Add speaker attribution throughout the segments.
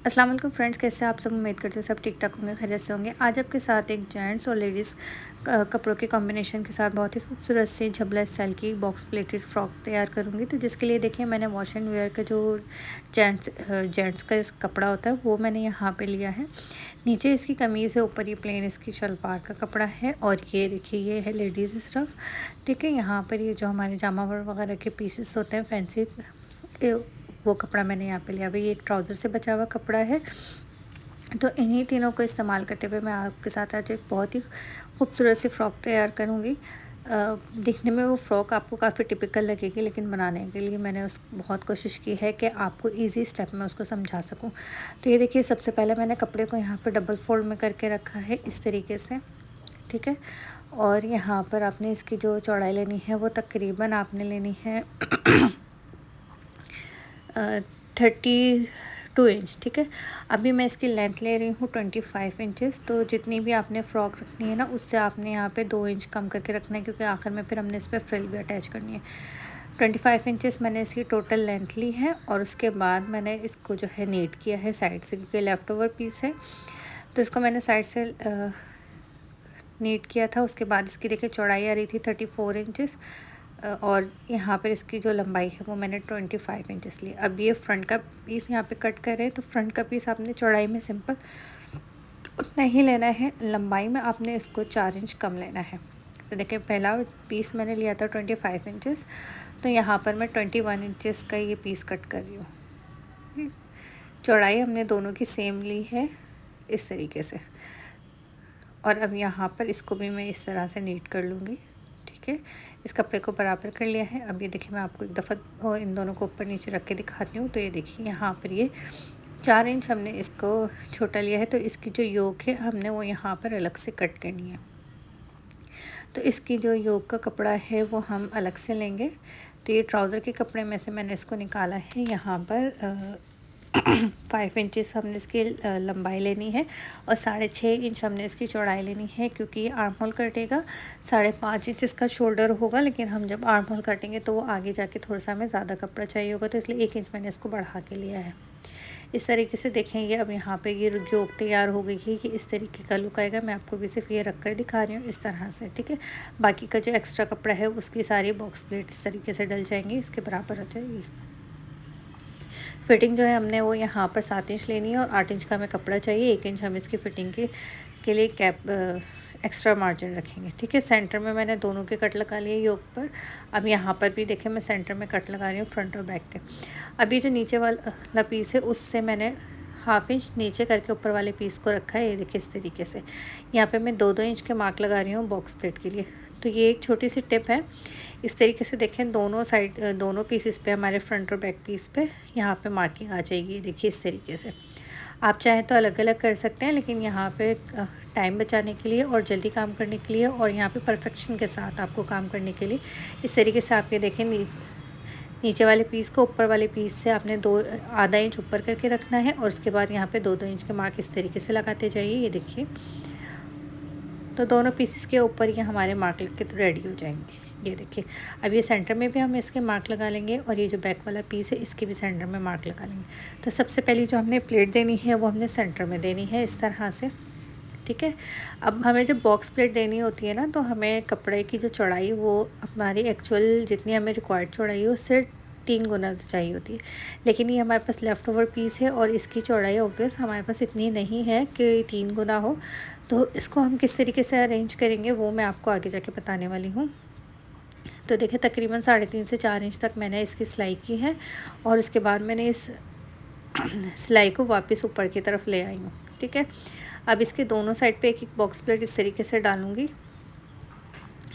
Speaker 1: अस्सलाम वालेकुम फ्रेंड्स, कैसे आप सब। उम्मीद करते हो सब ठीक ठाक होंगे, खैरियत से होंगे। आज आपके साथ एक जेंट्स और लेडीज़ कपड़ों के कॉम्बिनेशन के साथ बहुत ही खूबसूरत सी झबला स्टाइल की बॉक्स प्लेटेड फ्रॉक तैयार करूँगी। तो जिसके लिए देखिए मैंने वॉश एंड वेयर का जो जेंट्स का कपड़ा होता है वो मैंने यहाँ पे लिया है। नीचे इसकी कमीज़ है, ऊपर ये प्लेन इसकी शलवार का कपड़ा है। और ये देखिए ये है लेडीज़ स्टफ़। ठीक है, यहाँ पर ये जो हमारे जामावर वगैरह के पीसेस होते हैं फैंसी, वो कपड़ा मैंने यहाँ पे लिया। भाई ये एक ट्राउज़र से बचा हुआ कपड़ा है। तो इन्हीं तीनों को इस्तेमाल करते हुए मैं आपके साथ आज एक बहुत ही खूबसूरत सी फ़्रॉक तैयार करूँगी। दिखने में वो फ़्रॉक आपको काफ़ी टिपिकल लगेगी, लेकिन बनाने के लिए मैंने बहुत कोशिश की है कि आपको ईज़ी स्टेप में उसको समझा सकूँ। तो ये देखिए, सबसे पहले मैंने कपड़े को यहाँ पर डबल फोल्ड में करके रखा है इस तरीके से। ठीक है, और यहाँ पर आपने इसकी जो चौड़ाई लेनी है वो तकरीबन आपने लेनी है 32 इंच। ठीक है, अभी मैं इसकी लेंथ ले रही हूँ 25 इंचेस। तो जितनी भी आपने फ़्रॉक रखनी है ना, उससे आपने यहाँ पे 2 इंच कम करके रखना है, क्योंकि आखिर में फिर हमने इस पर फ्रिल भी अटैच करनी है। 25 इंचेस मैंने इसकी टोटल लेंथ ली है। और उसके बाद मैंने इसको जो है नीट किया है साइड से, क्योंकि लेफ़्ट ओवर पीस है तो इसको मैंने साइड से नीट किया था। उसके बाद इसकी देखिए चौड़ाई आ रही थी 34 इंचेस, और यहाँ पर इसकी जो लंबाई है वो मैंने 25 इंचेस ली। अब ये फ्रंट का पीस यहाँ पे कट कर रहे हैं, तो फ्रंट का पीस आपने चौड़ाई में सिंपल उतना ही लेना है, लंबाई में आपने इसको 4 इंच कम लेना है। तो देखिए पहला पीस मैंने लिया था 25 इंचेस, तो यहाँ पर मैं 21 इंचेस का ये पीस कट कर रही हूँ। चौड़ाई हमने दोनों की सेम ली है इस तरीके से। और अब यहाँ पर इसको भी मैं इस तरह से नीट कर लूँगी। ठीक है, इस कपड़े को बराबर कर लिया है। अब ये देखिए मैं आपको एक दफ़ा इन दोनों को ऊपर नीचे रख के दिखाती हूँ। तो ये देखिए यहाँ पर ये 4 इंच हमने इसको छोटा लिया है, तो इसकी जो योक है हमने वो यहाँ पर अलग से कट करनी है। तो इसकी जो योक का कपड़ा है वो हम अलग से लेंगे। तो ये ट्राउज़र के कपड़े में से मैंने इसको निकाला है। यहाँ पर 5 इंचेस हमने इसकी लंबाई लेनी है, और 6.5 इंच हमने इसकी चौड़ाई लेनी है, क्योंकि ये आर्म होल कटेगा। 5.5 इंच इसका शोल्डर होगा, लेकिन हम जब आर्म होल कटेंगे तो वो आगे जाके थोड़ा सा हमें ज़्यादा कपड़ा चाहिए होगा, तो इसलिए 1 इंच मैंने इसको बढ़ा के लिया है। इस तरीके से देखेंगे। अब यहाँ पे ये योक तैयार हो गई है। कि इस तरीके का लुक आएगा। मैं आपको भी सिर्फ ये रख कर दिखा रही हूँ इस तरह से। ठीक है, बाकी का जो एक्स्ट्रा कपड़ा है उसकी सारी बॉक्स प्लेट इस तरीके से डल जाएंगी, इसके बराबर हो जाएगी। फिटिंग जो है हमने वो यहाँ पर 7 इंच लेनी है, और 8 इंच का हमें कपड़ा चाहिए। 1 इंच हम इसकी फ़िटिंग के लिए एक्स्ट्रा मार्जिन रखेंगे। ठीक है, सेंटर में मैंने दोनों के कट लगा लिए योक पर। अब यहाँ पर भी देखिए मैं सेंटर में कट लगा रही हूँ फ्रंट और बैक के। अभी जो नीचे वाला पीस है उससे मैंने 1/2 इंच नीचे करके ऊपर वाले पीस को रखा है। ये देखिए इस तरीके से। यहाँ पे मैं 2-2 इंच के मार्क लगा रही हूँ बॉक्स प्लेट के लिए। तो ये एक छोटी सी टिप है। इस तरीके से देखें, दोनों साइड दोनों पीसेस पे हमारे फ्रंट और बैक पीस पे यहाँ पे मार्किंग आ जाएगी। देखिए इस तरीके से। आप चाहें तो अलग अलग कर सकते हैं, लेकिन यहाँ पे टाइम बचाने के लिए और जल्दी काम करने के लिए, और यहाँ पे परफेक्शन के साथ आपको काम करने के लिए इस तरीके से आप ये देखें, नीचे वाले पीस को ऊपर वाले पीस से आपने आधा इंच ऊपर करके रखना है, और उसके बाद यहाँ पे 2-2 इंच के मार्क इस तरीके से लगाते जाइए। ये देखिए, तो दोनों पीसेस के ऊपर ये हमारे मार्क लग के तो रेडी हो जाएंगे। ये देखिए, अब ये सेंटर में भी हम इसके मार्क लगा लेंगे, और ये जो बैक वाला पीस है इसके भी सेंटर में मार्क लगा लेंगे। तो सबसे पहले जो हमने प्लेट देनी है वो हमने सेंटर में देनी है इस तरह से। ठीक है, अब हमें जब बॉक्स प्लेट देनी होती है ना, तो हमें कपड़े की जो चौड़ाई वो हमारी एक्चुअल जितनी हमें रिक्वायर्ड चौड़ाई है उससे 3 गुना चाहिए होती है। लेकिन ये हमारे पास लेफ़्ट ओवर पीस है, और इसकी चौड़ाई ऑब्वियस हमारे पास इतनी नहीं है कि 3 गुना हो। तो इसको हम किस तरीके से अरेंज करेंगे वो मैं आपको आगे जाके बताने वाली हूँ। तो देखिए तकरीबन 3.5 से 4 इंच तक मैंने इसकी सिलाई की है, और उसके बाद मैंने इस सिलाई को वापस ऊपर की तरफ ले आई हूँ। ठीक है, अब इसके दोनों साइड पे एक एक बॉक्स प्लेट इस तरीके से डालूँगी।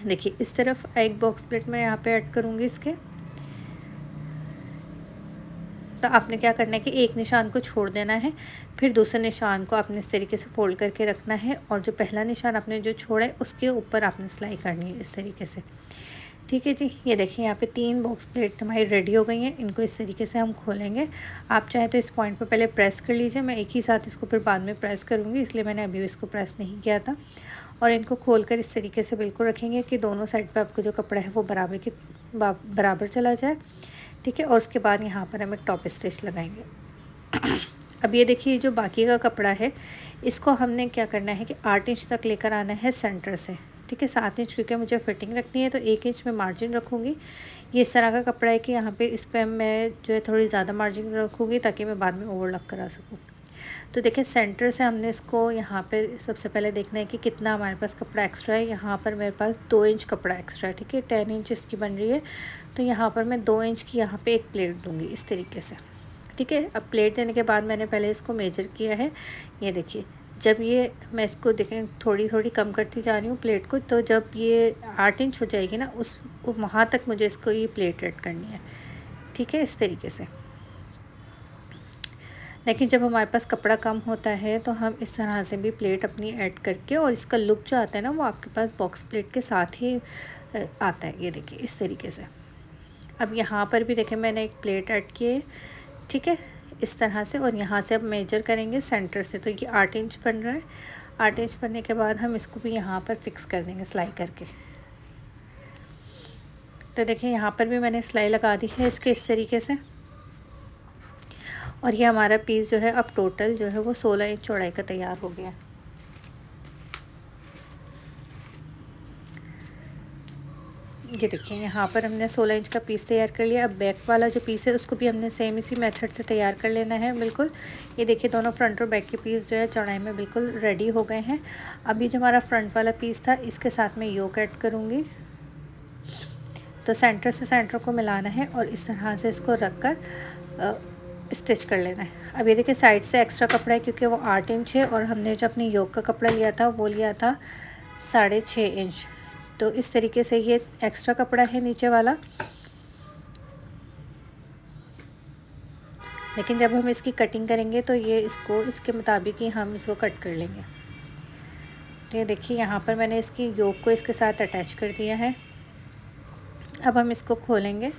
Speaker 1: देखिए इस तरफ एक बॉक्स प्लेट मैं यहाँ पे ऐड करूँगी इसके। तो आपने क्या करना है कि एक निशान को छोड़ देना है, फिर दूसरे निशान को आपने इस तरीके से फोल्ड करके रखना है, और जो पहला निशान आपने जो छोड़ा है उसके ऊपर आपने सिलाई करनी है इस तरीके से। ठीक है जी, ये देखिए यहाँ पे 3 बॉक्स प्लेट हमारी रेडी हो गई हैं। इनको इस तरीके से हम खोलेंगे। आप चाहें तो इस पॉइंट पर पहले प्रेस कर लीजिए। मैं एक ही साथ इसको फिर बाद में प्रेस करूँगी, इसलिए मैंने अभी इसको प्रेस नहीं किया था। और इनको खोलकर इस तरीके से बिल्कुल रखेंगे कि दोनों साइड पे आपको जो कपड़ा है वो बराबर चला जाए। ठीक है, और उसके बाद यहाँ पर हम एक टॉप स्टिच लगाएंगे। अब ये देखिए जो बाकी का कपड़ा है इसको हमने क्या करना है कि 8 इंच तक लेकर आना है सेंटर से, ठीक है। 7 इंच क्योंकि मुझे फिटिंग रखनी है तो 1 इंच में मार्जिन रखूँगी। ये इस तरह का कपड़ा है कि यहाँ पे इस पर मैं जो है थोड़ी ज़्यादा मार्जिन रखूँगी ताकि मैं बाद में ओवरलॉक करा सकूँ। तो देखिए सेंटर से हमने इसको यहाँ पे सबसे पहले देखना है कि कितना हमारे पास कपड़ा एक्स्ट्रा है। यहाँ पर मेरे पास 2 इंच कपड़ा एक्स्ट्रा है, ठीक है। 10 इंच इसकी बन रही है तो यहाँ पर मैं 2 इंच की यहाँ पे एक प्लेट दूँगी इस तरीके से, ठीक है। अब प्लेट देने के बाद मैंने पहले इसको मेजर किया है। ये देखिए जब ये मैं इसको देखें थोड़ी थोड़ी कम करती जा रही हूँ प्लेट को, तो जब ये 8 इंच हो जाएगी ना उस वहाँ तक मुझे इसको ये प्लेट ऐड करनी है, ठीक है, इस तरीके से। लेकिन जब हमारे पास कपड़ा कम होता है तो हम इस तरह से भी प्लेट अपनी ऐड करके, और इसका लुक जो आता है ना वो आपके पास बॉक्स प्लेट के साथ ही आता है। ये देखिए इस तरीके से। अब यहाँ पर भी देखें मैंने एक प्लेट ऐड की है, ठीक है, इस तरह से। और यहाँ से अब मेजर करेंगे सेंटर से, तो ये 8 इंच बन रहा है। 8 इंच बनने के बाद हम इसको भी यहाँ पर फिक्स कर देंगे सिलाई करके। तो देखिए यहाँ पर भी मैंने सिलाई लगा दी है इसके इस तरीके से। और ये हमारा पीस जो है अब टोटल जो है वो 16 इंच चौड़ाई का तैयार हो गया। ये देखिए यहाँ पर हमने 16 इंच का पीस तैयार कर लिया। अब बैक वाला जो पीस है उसको भी हमने सेम इसी मेथड से तैयार कर लेना है बिल्कुल। ये देखिए दोनों फ्रंट और बैक के पीस जो है चौड़ाई में बिल्कुल रेडी हो गए हैं। अभी जो हमारा फ्रंट वाला पीस था इसके साथ मैं योक ऐड करूँगी। तो सेंटर से सेंटर को मिलाना है और इस तरह से इसको रख कर स्टिच कर लेना है। अब ये देखिए साइड से एक्स्ट्रा कपड़ा है क्योंकि वो 8 इंच है और हमने जो अपनी योक का कपड़ा लिया था वो लिया था 6.5 इंच। तो इस तरीके से ये एक्स्ट्रा कपड़ा है नीचे वाला। लेकिन जब हम इसकी कटिंग करेंगे तो ये इसको इसके मुताबिक ही हम इसको कट कर लेंगे। तो ये देखिए यहाँ पर मैंने इसकी योक को इसके साथ अटैच कर दिया है। अब हम इसको खोलेंगे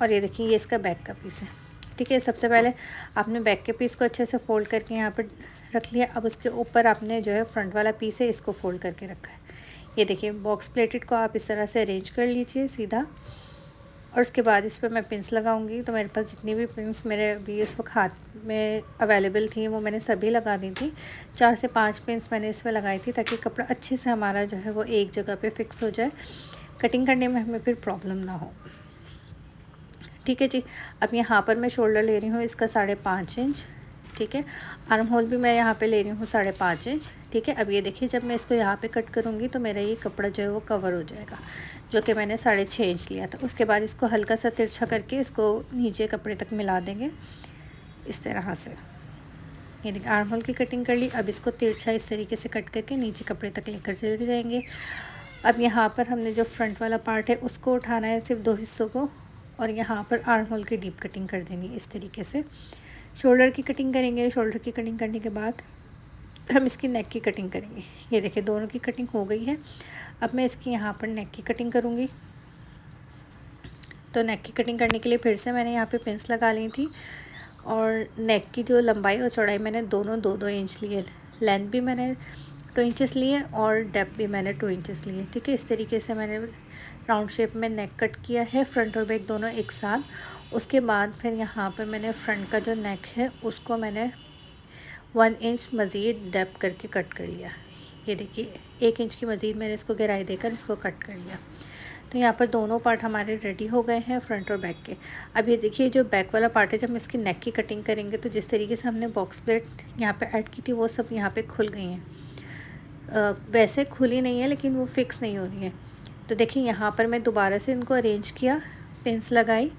Speaker 1: और ये देखिए ये इसका बैक का पीस है, ठीक है। सबसे पहले आपने बैक के पीस को अच्छे से फ़ोल्ड करके यहाँ पर रख लिया। अब उसके ऊपर आपने जो है फ्रंट वाला पीस है इसको फ़ोल्ड करके रखा है। ये देखिए बॉक्स प्लेटेड को आप इस तरह से अरेंज कर लीजिए सीधा, और उसके बाद इस पर मैं पिंस लगाऊंगी। तो मेरे पास जितनी भी पिंस मेरे अभी इस वक्त हाथ में अवेलेबल थी वो मैंने सभी लगा दी थी। 4 से 5 पिंस मैंने इसमें लगाई थी ताकि कपड़ा अच्छे से हमारा जो है वो एक जगह पे फिक्स हो जाए, कटिंग करने में हमें फिर प्रॉब्लम ना हो, ठीक है जी। अब यहाँ पर मैं शोल्डर ले रही हूँ इसका 5.5 इंच, ठीक है। आर्म होल भी मैं यहाँ पे ले रही हूँ 5.5 इंच, ठीक है। अब ये देखिए जब मैं इसको यहाँ पे कट करूँगी तो मेरा ये कपड़ा जो है वो कवर हो जाएगा, जो कि मैंने 6.5 इंच लिया था। उसके बाद इसको हल्का सा तिरछा करके इसको नीचे कपड़े तक मिला देंगे इस तरह से। ये देखिए आर्म होल की कटिंग कर ली। अब इसको तिरछा इस तरीके से कट करके नीचे कपड़े तक लेकर चले जाएंगे। अब यहाँ पर हमने जो फ्रंट वाला पार्ट है उसको उठाना है सिर्फ 2 हिस्सों को, और यहाँ पर आर्म होल की डीप कटिंग कर देनी है इस तरीके से। शोल्डर की कटिंग करेंगे। शोल्डर की कटिंग करने के बाद हम इसकी नेक की कटिंग करेंगे। ये देखिए दोनों की कटिंग हो गई है। अब मैं इसकी यहाँ पर नेक की कटिंग करूँगी। तो नेक की कटिंग करने के लिए फिर से मैंने यहाँ पे पिंस लगा ली थी, और नेक की जो लंबाई और चौड़ाई मैंने दोनों 2-2 इंच लिए। लेंथ भी मैंने 2 इंचेस लिए और डेप्थ भी मैंने 2 इंचेस लिए, ठीक है। इस तरीके से मैंने राउंड शेप में नेक कट किया है, फ्रंट और बैक दोनों एक साथ। उसके बाद फिर यहाँ पर मैंने फ्रंट का जो नेक है उसको मैंने 1 इंच मज़ीद डेप्थ करके कट कर लिया। ये देखिए 1 इंच की मज़ीद मैंने इसको गहराई देकर इसको कट कर लिया। तो यहाँ पर दोनों पार्ट हमारे रेडी हो गए हैं फ्रंट और बैक के। अब ये देखिए जो बैक वाला पार्ट है जब हम इसकी नेक की कटिंग करेंगे तो जिस तरीके से हमने बॉक्स प्लेट यहाँ पे ऐड की थी वो सब यहाँ पे खुल गई हैं। वैसे खुली नहीं है लेकिन वो फिक्स नहीं हो रही है। तो देखिए यहाँ पर मैं दोबारा से इनको अरेंज किया, पिंस लगाई,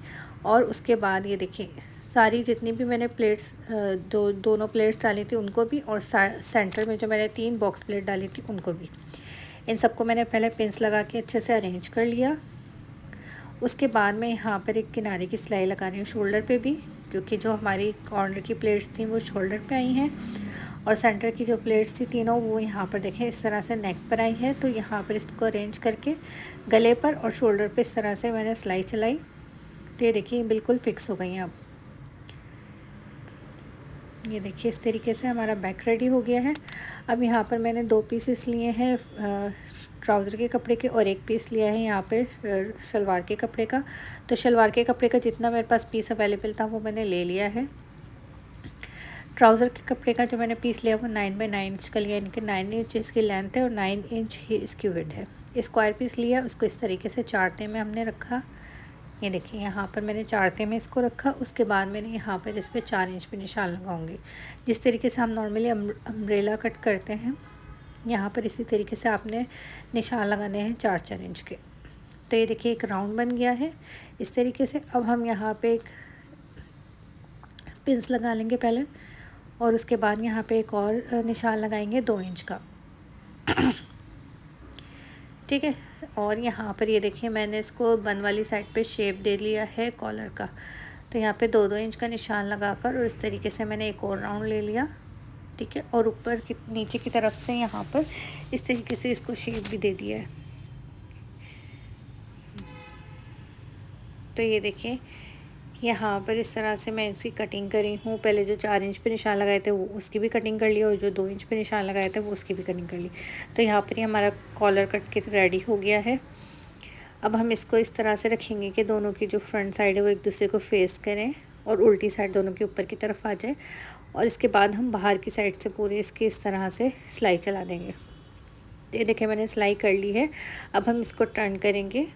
Speaker 1: और उसके बाद ये देखिए सारी जितनी भी मैंने प्लेट्स जो दोनों प्लेट्स डाली थी उनको भी, और सेंटर में जो मैंने 3 बॉक्स प्लेट डाली थी उनको भी, इन सबको मैंने पहले पिंस लगा के अच्छे से अरेंज कर लिया। उसके बाद मैं यहाँ पर एक किनारे की सिलाई लगा रही हूँ शोल्डर पे भी, क्योंकि जो हमारी कॉर्नर की प्लेट्स थी वो शोल्डर पे आई हैं, और सेंटर की जो प्लेट्स थी तीनों वो यहाँ पर देखें इस तरह से नेक पर आई है। तो यहाँ पर इसको अरेंज करके गले पर और शोल्डर पे इस तरह से मैंने सिलाई चलाई। तो ये देखिए बिल्कुल फिक्स हो गई हैं। अब ये देखिए इस तरीके से हमारा बैक रेडी हो गया है। अब यहाँ पर मैंने 2 पीसेस लिए हैं ट्राउज़र के कपड़े के, और 1 पीस लिया है यहाँ पे शलवार के कपड़े का। तो शलवार के कपड़े का जितना मेरे पास पीस अवेलेबल था वो मैंने ले लिया है। ट्राउज़र के कपड़े का जो मैंने पीस लिया वो 9 बाई 9 इंच का लिया, यानी कि 9 इंच इसकी लेंथ है और 9 इंच ही इसकी विड्थ है। स्क्वायर पीस लिया, उसको इस तरीके से चारते में हमने रखा। ये देखिए यहाँ पर मैंने चारते में इसको रखा। उसके बाद मैंने यहाँ पर इस पर 4 इंच पे निशान लगाऊंगी। जिस तरीके से हम नॉर्मली अम्ब्रेला कट करते हैं, यहाँ पर इसी तरीके से आपने निशान लगाने हैं 4-4 इंच के। तो ये देखिए एक राउंड बन गया है इस तरीके से। अब हम यहाँ पे एक पिंस लगा लेंगे पहले, और उसके बाद यहाँ पे एक और निशान लगाएंगे 2 इंच का। ठीक है। और यहाँ पर ये देखिए मैंने इसको बन वाली साइड पे शेप दे लिया है कॉलर का। तो यहाँ पे 2-2 इंच का निशान लगाकर और इस तरीके से मैंने एक और राउंड ले लिया। ठीक है। और ऊपर की नीचे की तरफ से यहाँ पर इस तरीके से इसको शेप भी दे दिया है। तो ये देखिए यहाँ पर इस तरह से मैं इसकी कटिंग करी हूँ। पहले जो 4 इंच पे निशान लगाए थे वो उसकी भी कटिंग कर ली, और जो 2 इंच पे निशान लगाए थे वो उसकी भी कटिंग कर ली। तो यहाँ पर ही हमारा कॉलर कट के रेडी हो गया है। अब हम इसको इस तरह से रखेंगे कि दोनों की जो फ्रंट साइड है वो एक दूसरे को फेस करें और उल्टी साइड दोनों के ऊपर की तरफ आ जाए। और इसके बाद हम बाहर की साइड से पूरे इसकी इस तरह से सिलाई चला देंगे। ये देखिए मैंने सिलाई कर ली है। अब हम इसको टर्न करेंगे,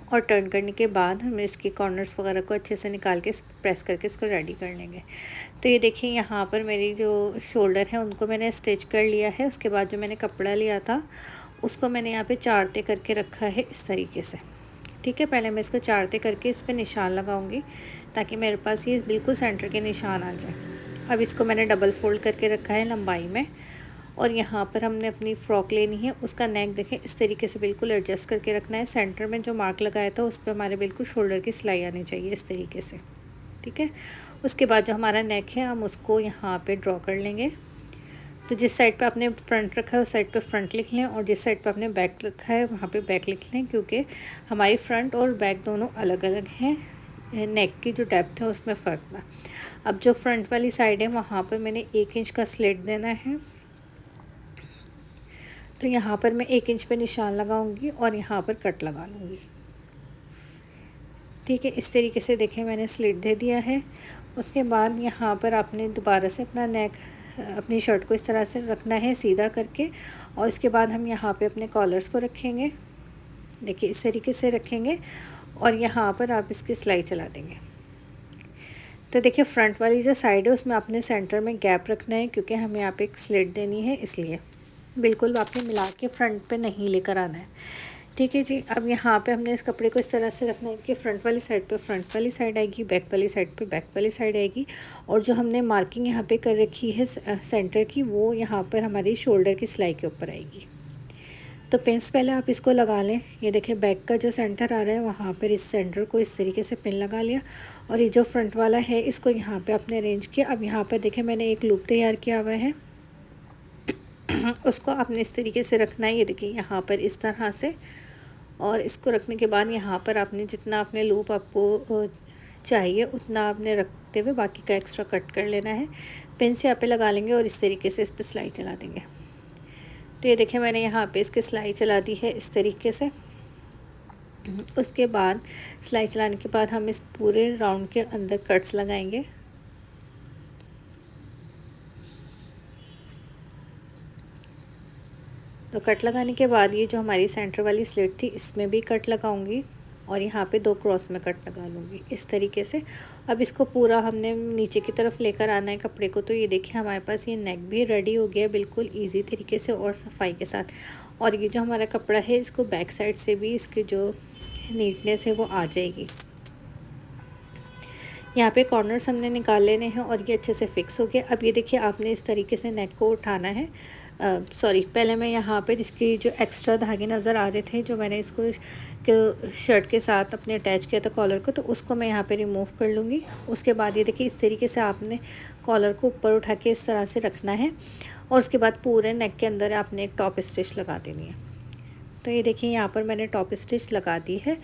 Speaker 1: और टर्न करने के बाद हम इसकी कॉर्नर्स वगैरह को अच्छे से निकाल के प्रेस करके इसको रेडी कर लेंगे। तो ये देखिए यहाँ पर मेरी जो शोल्डर है उनको मैंने स्टिच कर लिया है। उसके बाद जो मैंने कपड़ा लिया था उसको मैंने यहाँ पे चारते करके रखा है इस तरीके से। ठीक है। पहले मैं इसको चारते करके इस पर निशान लगाऊंगी ताकि मेरे पास ये बिल्कुल सेंटर के निशान आ जाए। अब इसको मैंने डबल फोल्ड करके रखा है लंबाई में, और यहाँ पर हमने अपनी फ़्रॉक लेनी है। उसका नेक देखें इस तरीके से बिल्कुल एडजस्ट करके रखना है। सेंटर में जो मार्क लगाया था उस पर हमारे बिल्कुल शोल्डर की सिलाई आनी चाहिए इस तरीके से। ठीक है। उसके बाद जो हमारा नेक है हम उसको यहाँ पे ड्रॉ कर लेंगे। तो जिस साइड पे आपने फ्रंट रखा है उस साइड पे फ्रंट लिख लें, और जिस साइड पे आपने बैक रखा है वहाँ पे बैक लिख लें, क्योंकि हमारी फ्रंट और बैक दोनों अलग अलग हैं। नेक की जो डेप्थ है उसमें फ़र्क ना। अब जो फ्रंट वाली साइड है वहाँ पर मैंने 1 इंच का स्लिट देना है। तो यहाँ पर मैं 1 इंच पे निशान लगाऊंगी और यहाँ पर कट लगा लूँगी। ठीक है। इस तरीके से देखें मैंने स्लिट दे दिया है। उसके बाद यहाँ पर आपने दोबारा से अपना नेक अपनी शर्ट को इस तरह से रखना है सीधा करके, और उसके बाद हम यहाँ पे अपने कॉलर्स को रखेंगे। देखिए इस तरीके से रखेंगे, और यहाँ पर आप इसकी सिलाई चला देंगे। तो देखिए फ्रंट वाली जो साइड है उसमें आपने सेंटर में गैप रखना है, क्योंकि हमें यहाँ पे एक स्लिट देनी है, इसलिए बिल्कुल आपने मिला के फ्रंट पे नहीं लेकर आना है। ठीक है जी। अब यहाँ पे हमने इस कपड़े को इस तरह से रखना है कि फ्रंट वाली साइड पे फ्रंट वाली साइड आएगी, बैक वाली साइड पे बैक वाली साइड आएगी, और जो हमने मार्किंग यहाँ पे कर रखी है सेंटर की वो यहाँ पर हमारी शोल्डर की सिलाई के ऊपर आएगी। तो पिन्स पहले आप इसको लगा लें। ये देखिए बैक का जो सेंटर आ रहा है वहाँ पर इस सेंटर को इस तरीके से पिन लगा लिया, और ये जो फ्रंट वाला है इसको यहाँ पर आपने अरेंज किया। अब यहाँ पर देखें मैंने एक लूप तैयार किया हुआ है, उसको आपने इस तरीके से रखना है। ये देखिए यहाँ पर इस तरह से, और इसको रखने के बाद यहाँ पर आपने जितना आपने लूप आपको चाहिए उतना आपने रखते हुए बाकी का एक्स्ट्रा कट कर लेना है। पिन से यहाँ पे लगा लेंगे और इस तरीके से इस पर सिलाई चला देंगे। तो ये देखिए मैंने यहाँ पे इसकी सिलाई चला दी है इस तरीके से। उसके बाद सिलाई चलाने के बाद हम इस पूरे राउंड के अंदर कट्स लगाएंगे। तो कट लगाने के बाद ये जो हमारी सेंटर वाली स्लिट थी इसमें भी कट लगाऊंगी, और यहाँ पे 2 क्रॉस में कट लगा लूँगी इस तरीके से। अब इसको पूरा हमने नीचे की तरफ लेकर आना है कपड़े को। तो ये देखिए हमारे पास ये नेक भी रेडी हो गया बिल्कुल इजी तरीके से और सफाई के साथ। और ये जो हमारा कपड़ा है इसको बैक साइड से भी इसकी जो नीटनेस है वो आ जाएगी। यहाँ पे कॉर्नर्स हमने निकाल लेने हैं और ये अच्छे से फिक्स हो गया। अब ये देखिए आपने इस तरीके से नेक को उठाना है। सॉरी, पहले मैं यहाँ पे जिसकी जो एक्स्ट्रा धागे नज़र आ रहे थे जो मैंने इसको शर्ट के साथ अपने अटैच किया था कॉलर को, तो उसको मैं यहाँ पे रिमूव कर लूँगी। उसके बाद ये देखिए इस तरीके से आपने कॉलर को ऊपर उठा के इस तरह से रखना है, और उसके बाद पूरे नेक के अंदर आपने एक टॉप स्टिच लगा देनी है। तो ये देखिए यहाँ पर मैंने टॉप स्टिच लगा दी है।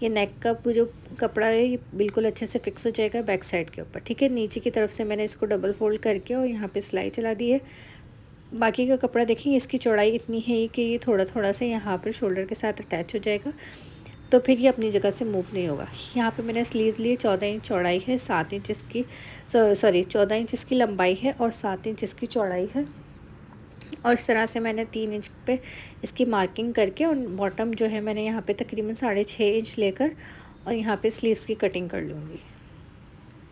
Speaker 1: ये नेक का जो कपड़ा है ये बिल्कुल अच्छे से फिक्स हो जाएगा बैक साइड के ऊपर। ठीक है, नीचे की तरफ से मैंने इसको डबल फोल्ड करके और यहाँ पे सिलाई चला दी है। बाकी का कपड़ा देखिए इसकी चौड़ाई इतनी है कि ये थोड़ा थोड़ा से यहाँ पर शोल्डर के साथ अटैच हो जाएगा। तो फिर ये अपनी जगह से मूव नहीं होगा। यहाँ पे मैंने स्लीव लिए 14 इंच चौड़ाई है, 7 इंच इसकी 14 इंच इसकी लंबाई है और 7 इंच इसकी चौड़ाई है। और इस तरह से मैंने 3 इंच पे इसकी मार्किंग करके और बॉटम जो है मैंने यहाँ पे तकरीबन 6.5 इंच लेकर और यहाँ पे स्लीव्स की कटिंग कर लूँगी।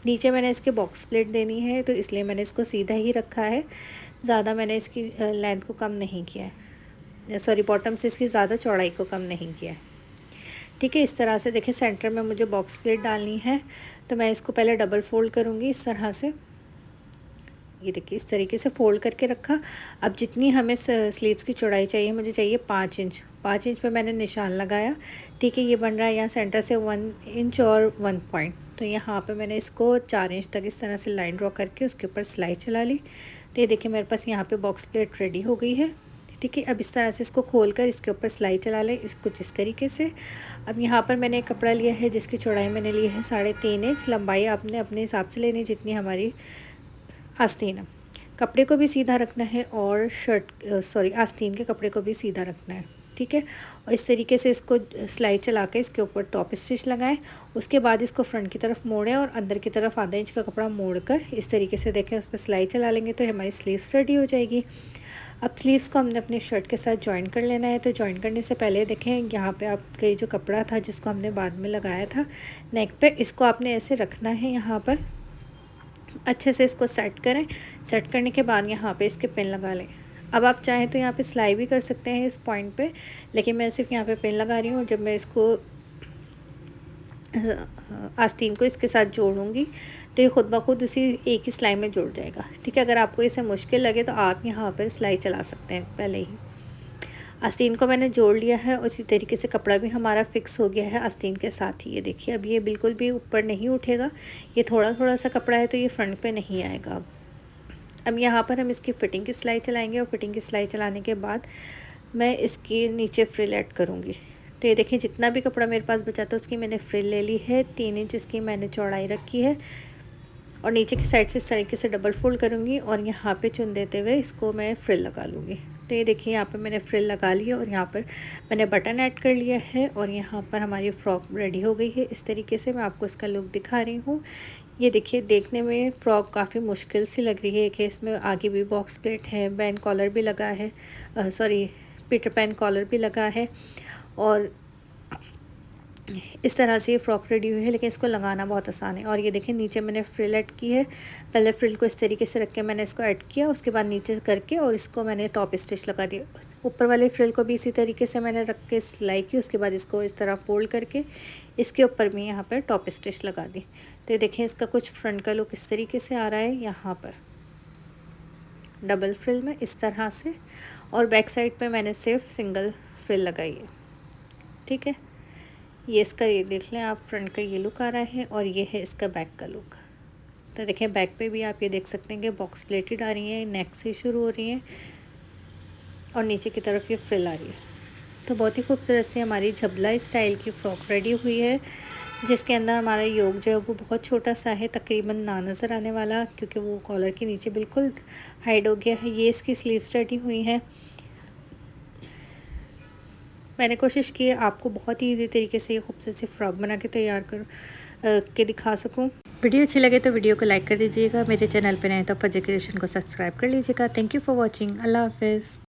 Speaker 1: नीचे मैंने इसके बॉक्स प्लेट देनी है तो इसलिए मैंने इसको सीधा ही रखा है, ज़्यादा मैंने इसकी लेंथ को कम नहीं किया है, सॉरी बॉटम से इसकी ज़्यादा चौड़ाई को कम नहीं किया है। ठीक है, इस तरह से देखिए सेंटर में मुझे बॉक्स प्लेट डालनी है तो मैं इसको पहले डबल फोल्ड करूँगी इस तरह से। ये देखिए इस तरीके से फ़ोल्ड करके रखा। अब जितनी हमें स्लीव्स की चौड़ाई चाहिए, मुझे चाहिए 5 इंच। 5 इंच पे मैंने निशान लगाया। ठीक है, ये बन रहा है यहाँ सेंटर से 1 इंच और 1 पॉइंट, तो यहाँ पे मैंने इसको 4 इंच तक इस तरह से लाइन ड्रॉ करके उसके ऊपर सिलाई चला ली। तो ये देखिए मेरे पास यहाँ पे बॉक्स प्लेट रेडी हो गई है। ठीक है, अब इस तरह से इसको खोल कर इसके ऊपर सिलाई चला लें कुछ इस तरीके से। अब यहाँ पर मैंने एक कपड़ा लिया है जिसकी चौड़ाई मैंने ली है 3.5 इंच, लंबाई आपने अपने हिसाब से लेनी जितनी हमारी आस्तीन है। कपड़े को भी सीधा रखना है और आस्तीन के कपड़े को भी सीधा रखना है। ठीक है, और इस तरीके से इसको सिलाई चला के इसके ऊपर टॉप स्टिच लगाएं। उसके बाद इसको फ्रंट की तरफ मोड़ें और अंदर की तरफ आधा इंच का कपड़ा मोड़कर इस तरीके से देखें उस पर सिलाई चला लेंगे तो हमारी स्लीव्स रेडी हो जाएगी। अब स्लीव्स को हमने अपने शर्ट के साथ जॉइन कर लेना है। तो जॉइन करने से पहले देखें यहाँ पे आपका ये जो कपड़ा था जिसको हमने बाद में लगाया था नेक पे, इसको आपने ऐसे रखना है। यहाँ पर अच्छे से इसको सेट करें। सेट करने के बाद यहाँ पे इसके पिन लगा लें। अब आप चाहें तो यहाँ पे सिलाई भी कर सकते हैं इस पॉइंट पे, लेकिन मैं सिर्फ यहाँ पे पिन लगा रही हूँ। और जब मैं इसको आस्तीन को इसके साथ जोड़ूंगी तो ये खुद ब खुद उसी एक ही सिलाई में जुड़ जाएगा। ठीक है, अगर आपको इसे मुश्किल लगे तो आप यहाँ पर सिलाई चला सकते हैं। पहले ही आस्तीन को मैंने जोड़ लिया है और इसी तरीके से कपड़ा भी हमारा फिक्स हो गया है आस्तीन के साथ ही। ये देखिए अब ये बिल्कुल भी ऊपर नहीं उठेगा, ये थोड़ा थोड़ा सा कपड़ा है तो ये फ्रंट पे नहीं आएगा। अब यहाँ पर हम इसकी फ़िटिंग की सिलाई चलाएंगे और फिटिंग की सिलाई चलाने के बाद मैं इसके नीचे फ्रिल ऐड करूँगी। तो ये देखिए जितना भी कपड़ा मेरे पास बचा था उसकी मैंने फ्रिल ले ली है। 3 इंच इसकी मैंने चौड़ाई रखी है और नीचे की साइड से इस तरीके से डबल फोल्ड करूँगी और यहाँ पे चुन देते हुए इसको मैं फ्रिल लगा लूँगी। तो ये देखिए यहाँ पे मैंने फ्रिल लगा लिया और यहाँ पर मैंने बटन ऐड कर लिया है और यहाँ पर हमारी फ़्रॉक रेडी हो गई है। इस तरीके से मैं आपको इसका लुक दिखा रही हूँ। ये देखिए देखने में फ़्रॉक काफ़ी मुश्किल सी लग रही है कि इसमें आगे भी बॉक्स प्लेट है, बैन कॉलर भी लगा है, पीटर पैन कॉलर भी लगा है और इस तरह से ये फ़्रॉक रेडी हुई है। लेकिन इसको लगाना बहुत आसान है। और ये देखें नीचे मैंने फ्रिल ऐड की है। पहले फ्रिल को इस तरीके से रख के मैंने इसको ऐड किया, उसके बाद नीचे करके और इसको मैंने टॉप स्टिच लगा दिया। ऊपर वाले फ्रिल को भी इसी तरीके से मैंने रख के सिलाई की, उसके बाद इसको इस तरह फोल्ड करके इसके ऊपर भी यहाँ पर टॉप स्टिच लगा दी। तो ये देखें इसका कुछ फ्रंट का लुक इस तरीके से आ रहा है। यहाँ पर डबल फ्रिल में इस तरह से और बैक साइड पे मैंने सिर्फ सिंगल फ्रिल लगाई है। ठीक है, ये इसका ये देख लें आप, फ्रंट का ये लुक आ रहा है और ये है इसका बैक का लुक। तो देखें बैक पे भी आप ये देख सकते हैं कि बॉक्स प्लेटेड आ रही है, नेक से शुरू हो रही है और नीचे की तरफ ये फ्रिल आ रही है। तो बहुत ही खूबसूरत सी हमारी झबला स्टाइल की फ़्रॉक रेडी हुई है, जिसके अंदर हमारा योग जो है वो बहुत छोटा सा है, तकरीबन ना नज़र आने वाला, क्योंकि वो कॉलर के नीचे बिल्कुल हाइड हो गया है। ये इसकी स्लीव्स रेडी हुई हैं। मैंने कोशिश की है आपको बहुत ही ईजी तरीके से ये खूबसूरत सी फ़्रॉक बना के तैयार के दिखा सकूं। वीडियो अच्छी लगे तो वीडियो को लाइक कर दीजिएगा। मेरे चैनल पर नए तो फजर क्रिएशन को सब्सक्राइब कर लीजिएगा। Thank you for watching. अल्लाह हाफ़िज़।